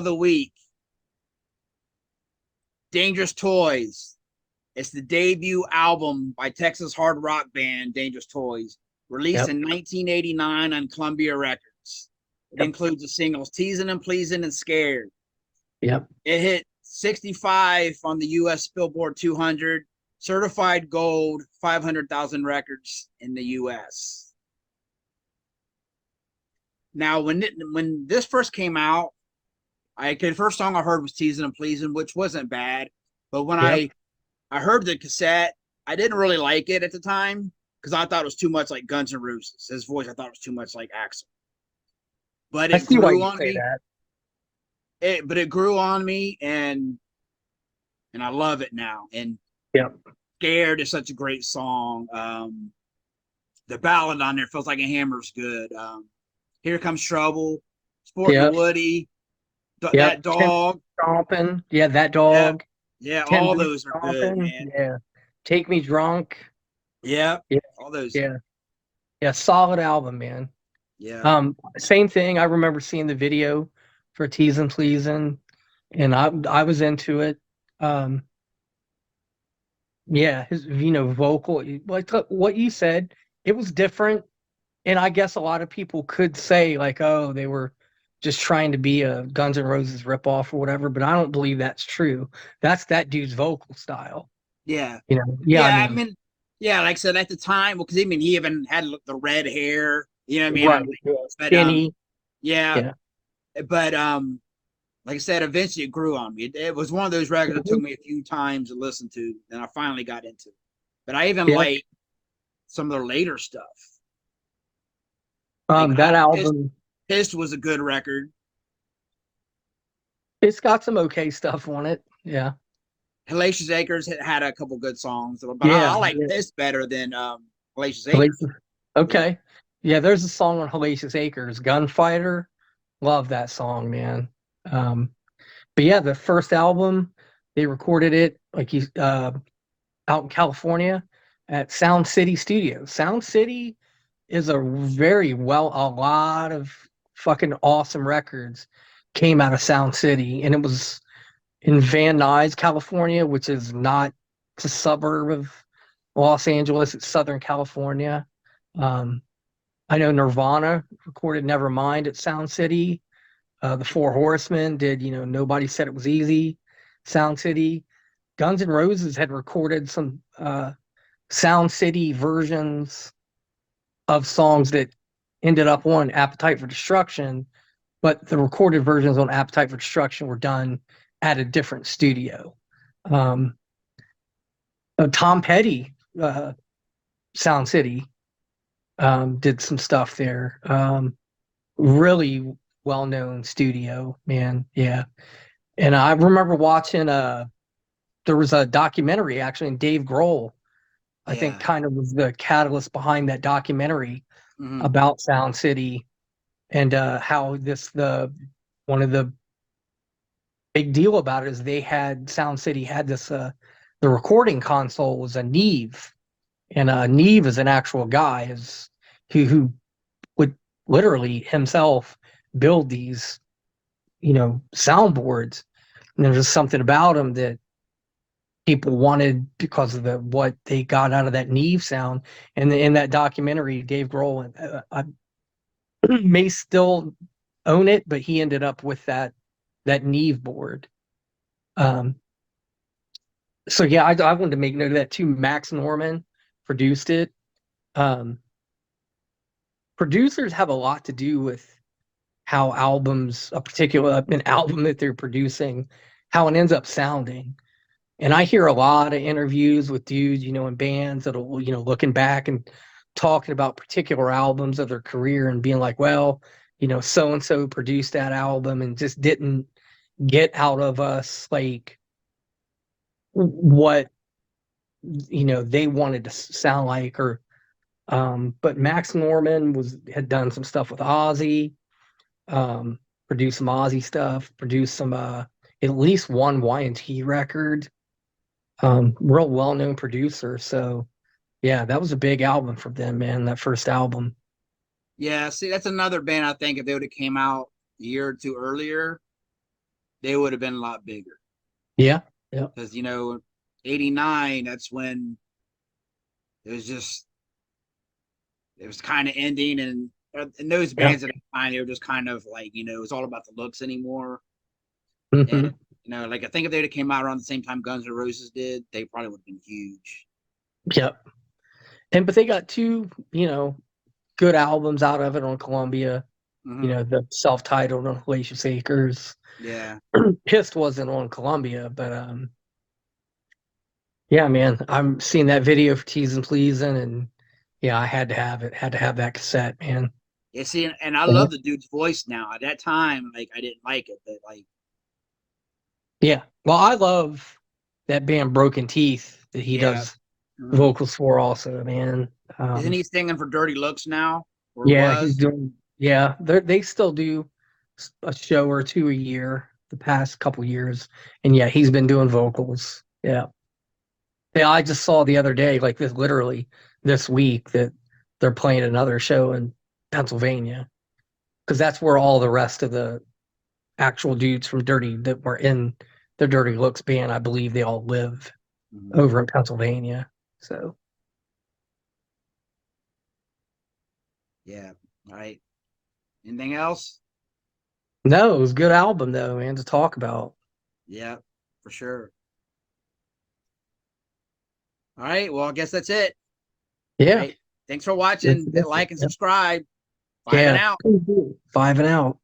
of the week, Dangerous Toys. It's the debut album by Texas hard rock band Dangerous Toys, released in 1989 on Columbia Records. It includes the singles Teas'n Pleas'n and Scared. Yep. It hit 65 on the U.S. Billboard 200, certified gold, 500,000 records in the U.S. Now, when this first came out, the first song I heard was Teas'n Pleas'n, which wasn't bad. But when I heard the cassette, I didn't really like it at the time because I thought it was too much like Guns N' Roses. His voice, I thought it was too much like Axl. But it grew on me. But it grew on me, and I love it now. And Scared is such a great song. The ballad on there feels like a hammer's good. Here Comes Trouble, Sportin' Woody, that dog. Stomping. Yeah, that dog. Yeah, all those are good, man. Yeah. Take Me Drunk. Yeah, all those. Yeah, solid album, man. Yeah. Same thing. I remember seeing the video for Teas'n Pleas'n, and I was into it. His vocal, like what you said, it was different, and I guess a lot of people could say like, oh, they were just trying to be a Guns N' Roses ripoff or whatever, but I don't believe that's true. That's that dude's vocal style. Yeah. I mean, like I said at the time, because he even had the red hair. You know what I mean? Right. But, skinny. But like I said, eventually it grew on me. It was one of those records that took me a few times to listen to, and I finally got into it. But I even like some of their later stuff. That album, Pissed was a good record. It's got some okay stuff on it. Yeah. Hellacious Acres had a couple good songs, but I like this better than Hellacious Acres. Okay. Yeah, there's a song on Hellacious Acres, Gunfighter. Love that song, man. But yeah, the first album, they recorded it out in California at Sound City Studios. Sound City is a lot of fucking awesome records came out of Sound City, and it was in Van Nuys, California, which is not a suburb of Los Angeles. It's Southern California. I know Nirvana recorded Nevermind at Sound City. The Four Horsemen did, Nobody Said It Was Easy, Sound City. Guns N' Roses had recorded some Sound City versions of songs that ended up on Appetite for Destruction, but the recorded versions on Appetite for Destruction were done at a different studio. Tom Petty, Sound City, did some stuff there. Really well-known studio, man. Yeah. And I remember watching there was a documentary actually, and Dave Grohl, I think, kind of was the catalyst behind that documentary about Sound City, and how one of the big deal about it is Sound City had this the recording console was a Neve, and Neve is an actual guy who would literally himself build these soundboards, and there's just something about him that people wanted because of what they got out of that Neve sound. And in that documentary, Dave Grohl, I may still own it, but he ended up with that Neve board. So yeah, I wanted to make note of that too. Max Norman produced it. Producers have a lot to do with how an album that they're producing, how it ends up sounding. And I hear a lot of interviews with dudes, in bands that'll, looking back and talking about particular albums of their career and being like, well, so-and-so produced that album and just didn't get out of us like what, they wanted to sound like, or, but Max Norman had done some stuff with Ozzy, produced some Ozzy stuff, produced some, at least one Y&T record. Real well-known producer. So yeah, that was a big album for them, man, that first album. Yeah, see, that's another band I think if they would have came out a year or two earlier, they would have been a lot bigger. Yeah. Yeah. Because, you know, 89, that's when it was just, it was kind of ending. And those Yeah. bands at the time, they were just kind of like, you know, it was all about the looks anymore. And, Hmm. you know, like I think if they'd have came out around the same time Guns N' Roses did, they probably would have been huge. Yep. And but they got two, good albums out of it on Columbia. Mm-hmm. The self-titled on Hellacious Acres. Yeah. Pissed wasn't on Columbia, but yeah, man, I'm seeing that video for Teas'n Pleas'n, and yeah, I had to have it. Had to have that cassette, man. Yeah, see, and I Mhm. love the dude's voice now. At that time, like I didn't like it, but like, Yeah. Well, I love that band Broken Teeth that he yeah. does Mhm. vocals for also, man. Isn't he singing for Dirty Looks now, or Yeah, he's was? doing. Yeah, they still do a show or two a year the past couple years, and yeah, he's been doing vocals. Yeah, yeah. I just saw the other day, like literally this week, that they're playing another show in Pennsylvania because that's where all the rest of the actual dudes from Dirty that were in the Dirty Looks band, I believe they all live Mhm. over in Pennsylvania. So Yeah. All right. Anything else? no, it was a good album though, man, to talk about. Yeah, for sure. All right. Well, I guess that's it. All Yeah. right. Thanks for watching. Hit like and subscribe. Five and Yeah. out. 5 and out.